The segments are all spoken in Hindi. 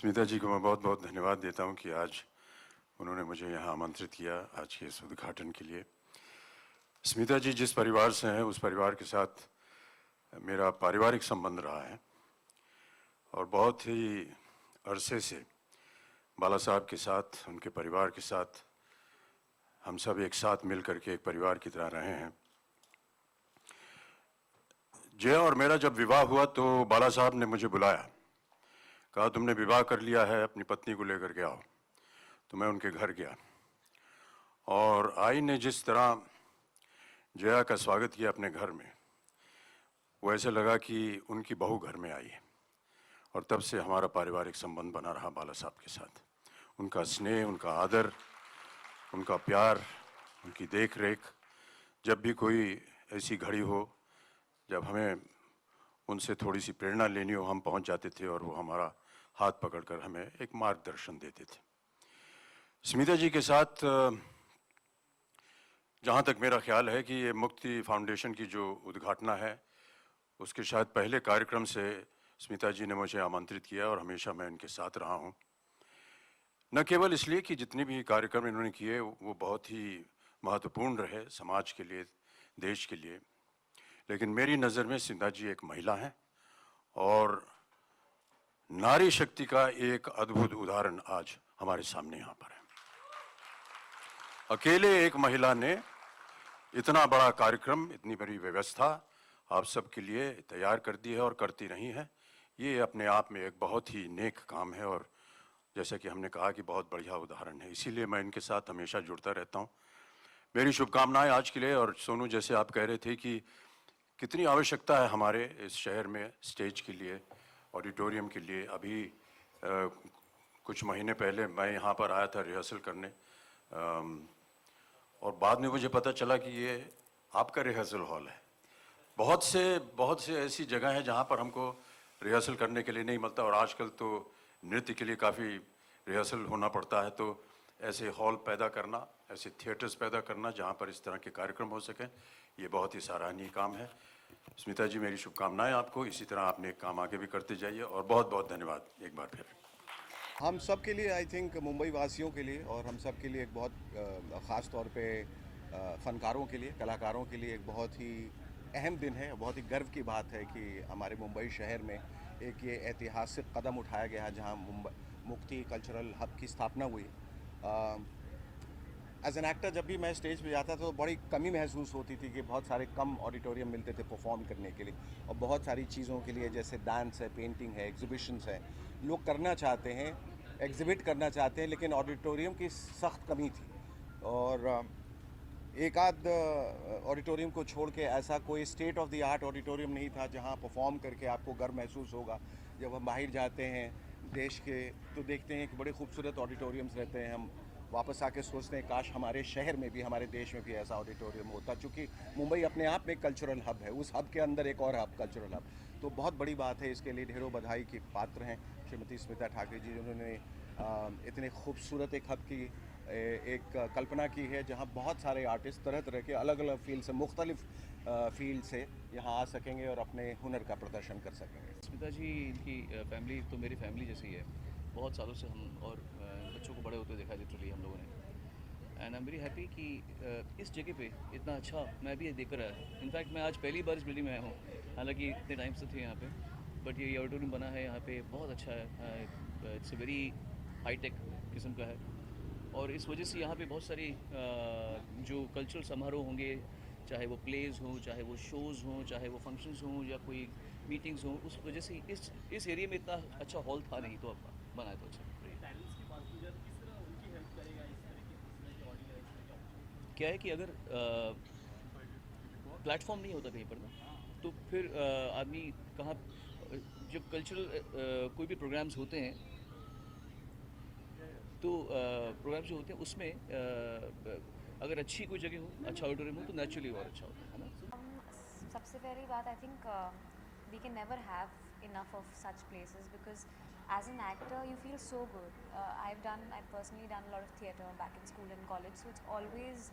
स्मिता जी को मैं बहुत बहुत धन्यवाद देता हूं कि आज उन्होंने मुझे यहाँ आमंत्रित किया आज के इस उद्घाटन के लिए। स्मिता जी जिस परिवार से हैं उस परिवार के साथ मेरा पारिवारिक संबंध रहा है और बहुत ही अरसे से बाला साहब के साथ, उनके परिवार के साथ हम सब एक साथ मिल करके एक परिवार की तरह रहे हैं। जय और मेरा जब विवाह हुआ तो बाला साहब ने मुझे बुलाया, कहा तुमने विवाह कर लिया है, अपनी पत्नी को लेकर के आओ। तो मैं उनके घर गया और आई ने जिस तरह जया का स्वागत किया अपने घर में, वो ऐसे लगा कि उनकी बहू घर में आई है। और तब से हमारा पारिवारिक संबंध बना रहा बाला साहब के साथ। उनका स्नेह, उनका आदर, उनका प्यार, उनकी देख रेख, जब भी कोई ऐसी घड़ी हो जब हमें उनसे थोड़ी सी प्रेरणा लेनी हो, हम पहुंच जाते थे और वो हमारा हाथ पकड़कर हमें एक मार्गदर्शन देते थे। स्मिता जी के साथ जहाँ तक मेरा ख्याल है कि ये मुक्ति फाउंडेशन की जो उद्घाटना है उसके शायद पहले कार्यक्रम से स्मिता जी ने मुझे आमंत्रित किया और हमेशा मैं इनके साथ रहा हूँ। न केवल इसलिए कि जितने भी कार्यक्रम इन्होंने किए वो बहुत ही महत्वपूर्ण रहे समाज के लिए, देश के लिए, लेकिन मेरी नज़र में स्मिता जी एक महिला हैं और नारी शक्ति का एक अद्भुत उदाहरण आज हमारे सामने यहाँ पर है। अकेले एक महिला ने इतना बड़ा कार्यक्रम, इतनी बड़ी व्यवस्था आप सबके लिए तैयार कर दी है और करती रही है। ये अपने आप में एक बहुत ही नेक काम है और जैसा कि हमने कहा कि बहुत बढ़िया उदाहरण है, इसीलिए मैं इनके साथ हमेशा जुड़ता रहता हूँ। मेरी शुभकामनाएं आज के लिए। और सोनू, जैसे आप कह रहे थे कि कितनी आवश्यकता है हमारे इस शहर में स्टेज के लिए, ऑडिटोरियम के लिए। अभी कुछ महीने पहले मैं यहाँ पर आया था रिहर्सल करने और बाद में मुझे पता चला कि ये आपका रिहर्सल हॉल है। बहुत से ऐसी जगह है जहाँ पर हमको रिहर्सल करने के लिए नहीं मिलता और आजकल तो नृत्य के लिए काफ़ी रिहर्सल होना पड़ता है। तो ऐसे हॉल पैदा करना, ऐसे थिएटर्स पैदा करना जहाँ पर इस तरह के कार्यक्रम हो सकें, ये बहुत ही सराहनीय काम है। स्मिता जी, मेरी शुभकामनाएं आपको। इसी तरह आपने एक काम आगे भी करते जाइए और बहुत बहुत धन्यवाद एक बार फिर। हम सब के लिए, आई थिंक मुंबई वासियों के लिए और हम सब के लिए एक बहुत ख़ास तौर पे फ़नकारों के लिए, कलाकारों के लिए एक बहुत ही अहम दिन है। बहुत ही गर्व की बात है कि हमारे मुंबई शहर में एक ये ऐतिहासिक कदम उठाया गया है जहां मुक्ति कल्चरल हब की स्थापना हुई। एज एन एक्टर जब भी मैं स्टेज पे जाता था तो बड़ी कमी महसूस होती थी कि बहुत सारे कम ऑडिटोरियम मिलते थे परफॉर्म करने के लिए, और बहुत सारी चीज़ों के लिए जैसे डांस है, पेंटिंग है, एग्जीबिशंस है, लोग करना चाहते हैं, एग्जिबिट करना चाहते हैं, लेकिन ऑडिटोरियम की सख्त कमी थी। और एक आध ऑडिटोरियम को छोड़ के ऐसा कोई state of the art auditorium नहीं था जहां परफॉर्म करके आपको गर्व महसूस होगा। जब हम बाहर जाते हैं देश के तो देखते हैं कि बड़े खूबसूरत ऑडिटोरियम्स रहते हैं, हम वापस आके सोचते हैं काश हमारे शहर में भी, हमारे देश में भी ऐसा ऑडिटोरियम होता, क्योंकि मुंबई अपने आप में एक कल्चरल हब है, उस हब के अंदर एक और हब, कल्चरल हब। तो बहुत बड़ी बात है, इसके लिए ढेरों बधाई की पात्र हैं श्रीमती स्मिता ठाकरे जी, जिन्होंने इतने खूबसूरत एक हब की एक कल्पना की है जहां बहुत सारे आर्टिस्ट तरह तरह के अलग अलग फील्ड से, मुख्तलिफ फील्ड से यहाँ आ सकेंगे और अपने हुनर का प्रदर्शन कर सकेंगे। स्मिता जी, इनकी फैमिली तो मेरी फैमिली जैसी है। बहुत सालों से हम और बच्चों को बड़े होते देखा लिटरली हम लोगों ने। And I am very happy कि इस जगह पे इतना अच्छा मैं भी देख कर आया। इनफैक्ट मैं आज पहली बार इस बिल्डिंग में आया हूँ, हालांकि इतने टाइम से थे यहाँ पे, बट ये ऑडिटोरियम बना है यहाँ पे बहुत अच्छा है। इट्स वेरी हाईटेक किस्म का है और इस वजह से यहाँ पे बहुत सारी जो कल्चरल समारोह होंगे, चाहे वो प्लेज हों, चाहे वो शोज़ हों, चाहे वो फंक्शंस हों या कोई मीटिंग्स हों, उस वजह से इस एरिया में इतना अच्छा हॉल था नहीं, तो अब बना है तो अच्छा। क्या है कि अगर प्लेटफॉर्म नहीं होता कहीं पर ना, तो फिर आदमी कहाँ, जब कल्चरल कोई भी प्रोग्राम्स होते हैं तो प्रोग्राम जो होते हैं उसमें अगर अच्छी कोई जगह हो, अच्छा ऑडिटोरियम हो, तो नेचुरली और अच्छा होता है ना। सबसे पहली बात, I think we can never have enough of such places because as an actor you feel so good. I've personally done a lot of theatre back in school and college, so it's always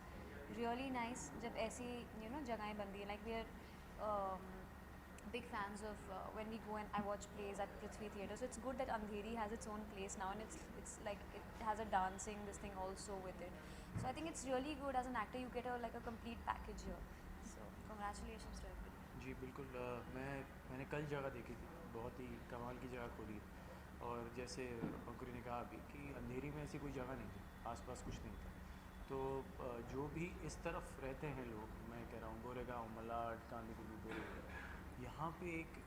really nice जब ऐसी जगहें बनती है, like we are big fans of when we go and I watch plays at Prithvi Theatre. So it's good that Andheri has its own place now, and it's like it has a dancing this thing also with it. So I think it's really good as an actor. You get a like a complete package here. So congratulations to everybody. जी बिल्कुल मैंने कल जगह देखी थी, बहुत ही कमाल की जगह खोली है। और जैसे पंकुरी ने कहा अभी कि अंधेरी में ऐसी कोई जगह नहीं थी, आसपास कुछ नहीं था। तो जो भी इस तरफ रहते हैं लोग, मैं कह रहा हूँ गोरेगांव, मलाड, कांदीकुली, बोरीवली, यहाँ पे एक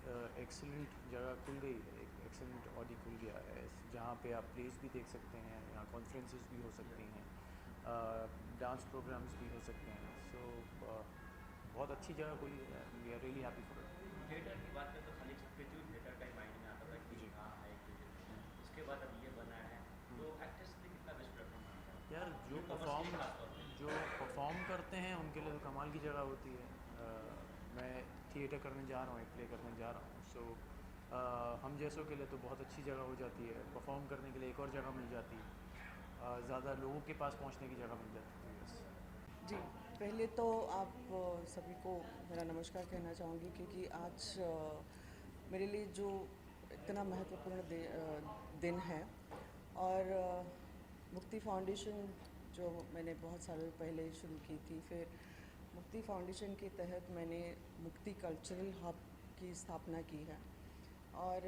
एक्सेलेंट जगह खुल गई है, एक एक्सेलेंट ऑडी खुल गया है जहाँ पे आप प्लेस भी देख सकते हैं, यहाँ कॉन्फ्रेंसेस भी हो सकती हैं, डांस प्रोग्राम्स भी हो सकते हैं। सो बहुत अच्छी जगह खुली है, we are really happy for it. Theatre की बात करें तो खाली पृथ्वी थिएटर का ही माइंड में आता था कि हाँ है एक थिएटर, उसके बाद अब ये बना है, तो एक्टर्स ने कितना बेस्ट प्लेटफॉर्म माना है यार जो परफॉर्म करते हैं उनके लिए तो कमाल की जगह होती है। मैं थिएटर करने जा रहा हूँ, एक प्ले करने जा रहा हूँ, सो हम जैसों के लिए तो बहुत अच्छी जगह हो जाती है। परफॉर्म करने के लिए एक और जगह मिल जाती है, ज़्यादा लोगों के पास पहुँचने की जगह मिल जाती है बस। जी, पहले तो आप सभी को मेरा नमस्कार कहना चाहूँगी, क्योंकि आज मेरे लिए जो इतना महत्वपूर्ण दिन है, और मुक्ति फाउंडेशन जो मैंने बहुत सालों पहले शुरू की थी, फिर मुक्ति फाउंडेशन के तहत मैंने मुक्ति कल्चरल हब की स्थापना की है। और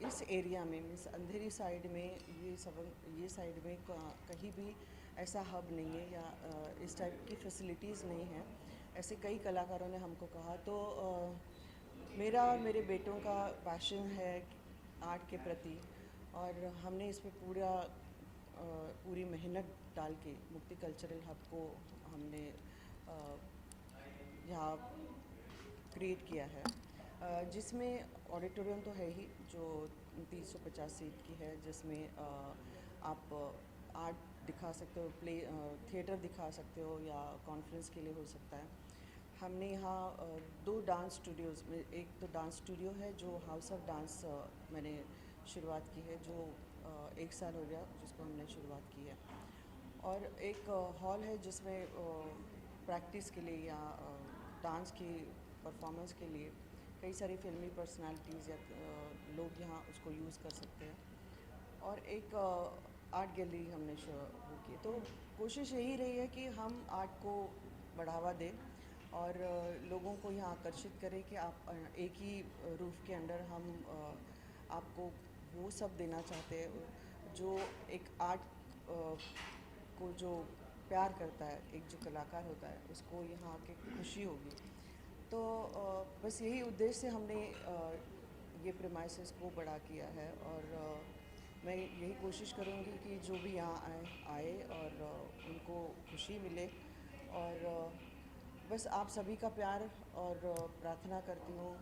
इस एरिया में, मीन्स अंधेरी साइड में, ये साइड में कहीं भी ऐसा हब नहीं है या इस टाइप की फैसिलिटीज़ नहीं है। ऐसे कई कलाकारों ने हमको कहा, तो मेरे बेटों का पैशन है आर्ट के प्रति, और हमने इस पर पूरी मेहनत डाल के मुक्ति कल्चरल हब को हमने यहाँ क्रिएट किया है, जिसमें ऑडिटोरियम तो है ही जो 350 सीट की है, जिसमें आप आर्ट दिखा सकते हो, थिएटर दिखा सकते हो, या कॉन्फ्रेंस के लिए हो सकता है। हमने यहाँ 2 डांस स्टूडियोज़ में, एक तो डांस स्टूडियो है जो हाउस ऑफ डांस मैंने शुरुआत की है, जो 1 साल हो गया जिसको हमने शुरुआत की है, और एक हॉल है जिसमें प्रैक्टिस के लिए या डांस की परफॉर्मेंस के लिए कई सारी फिल्मी पर्सनालिटीज़ या लोग यहाँ उसको यूज़ कर सकते हैं, और एक आर्ट गैलरी हमने वो की। तो कोशिश यही रही है कि हम आर्ट को बढ़ावा दें और लोगों को यहाँ आकर्षित करें कि आप एक ही रूफ़ के अंडर हम आपको वो सब देना चाहते हैं जो एक आर्ट को जो प्यार करता है, एक जो कलाकार होता है उसको यहाँ आके खुशी होगी। तो बस यही उद्देश्य से हमने ये प्रेमाइसेस को बड़ा किया है, और मैं यही कोशिश करूँगी कि जो भी यहाँ आए और उनको खुशी मिले, और बस आप सभी का प्यार और प्रार्थना करती हूँ,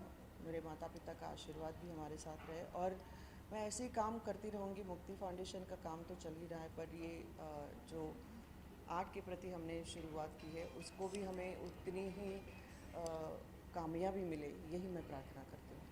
मेरे माता पिता का आशीर्वाद भी हमारे साथ रहे, और मैं ऐसे ही काम करती रहूँगी। मुक्ति फाउंडेशन का काम तो चल ही रहा है, पर ये जो आर्ट के प्रति हमने शुरुआत की है उसको भी हमें उतनी ही कामयाबी मिले, यही मैं प्रार्थना करती हूँ।